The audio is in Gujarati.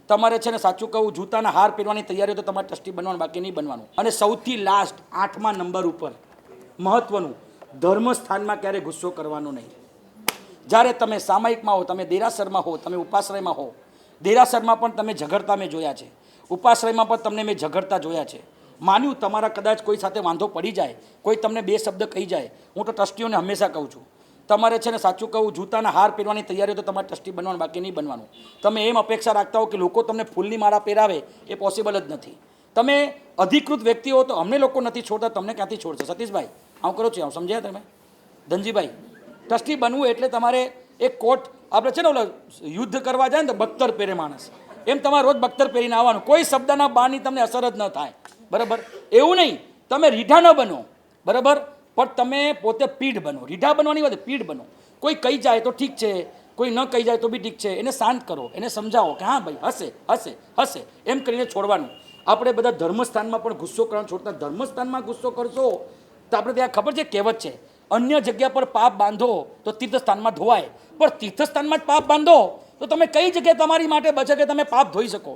તમારે છે ને સાચું કહું જૂતાના હાર પહેરવાની તૈયારી તો તમારે ટ્રસ્ટી બનવાનું, બાકી નહીં બનવાનું. અને સૌથી લાસ્ટ 8મા નંબર ઉપર મહત્વનું, ધર્મસ્થાનમાં ક્યારે ગુસ્સો કરવાનો નહીં. જ્યારે તમે સામાયિકમાં હો, તમે દેરાસરમાં હો, તમે ઉપાશ્રયમાં હો, દેરાસરમાં પણ તમે ઝઘડતા મેં જોયા છે, ઉપાશ્રયમાં પણ તમને મેં ઝઘડતા જોયા છે. માન્યું તમારા કદાચ કોઈ સાથે વાંધો પડી જાય, કોઈ તમને બે શબ્દ કહી જાય, હું તો ટ્રસ્ટીઓને હંમેશા કહું છું તમારે છે ને સાચું કહું જૂતાના હાર પહેરવાની તૈયારી તો તમારે ટ્રસ્ટી બનવાનું, બાકી નહીં બનવાનું. તમે એમ અપેક્ષા રાખતા હો કે લોકો તમને ફૂલની માળા પહેરાવે, એ પોસિબલ જ નથી. તમે અધિકૃત વ્યક્તિ હો તો અમને લોકો નથી છોડતા, તમને ક્યાંથી છોડશે? સતીશભાઈ આવું કરો છો, આવું સમજ્યા તમે? ધનજીભાઈ, ટ્રસ્ટી બનવું એટલે તમારે એક કોટ, આપણે છે ને ઓલો યુદ્ધ કરવા જાય ને તો બખ્તર પહેરે માણસ, એમ તમારે રોજ બખ્તર પહેરીને આવવાનું, કોઈ શબ્દના બાની તમને અસર જ ન થાય. બરાબર? એવું નહીં તમે રીઢા ન બનો, બરાબર, પણ તમે પોતે પીઢ બનો. રીઢા બનવાની વાત, પીઢ બનો. કોઈ કહી જાય તો ઠીક છે, કોઈ ન કહી જાય તો બી ઠીક છે, એને શાંત કરો, એને સમજાવો કે હા ભાઈ હશે હશે હશે, એમ કરીને છોડવાનું. આપણે બધા ધર્મસ્થાનમાં પણ ગુસ્સો કરવાનું છોડતા, ધર્મસ્થાનમાં ગુસ્સો કરશો તો આપણે ત્યાં ખબર છે કહેવત છે, અન્ય જગ્યા પર પાપ બાંધો તો તીર્થસ્થાનમાં ધોવાય, પણ તીર્થસ્થાનમાં જ પાપ બાંધો તો તમે કઈ જગ્યાએ તમારી માટે બચે કે તમે પાપ ધોઈ શકો?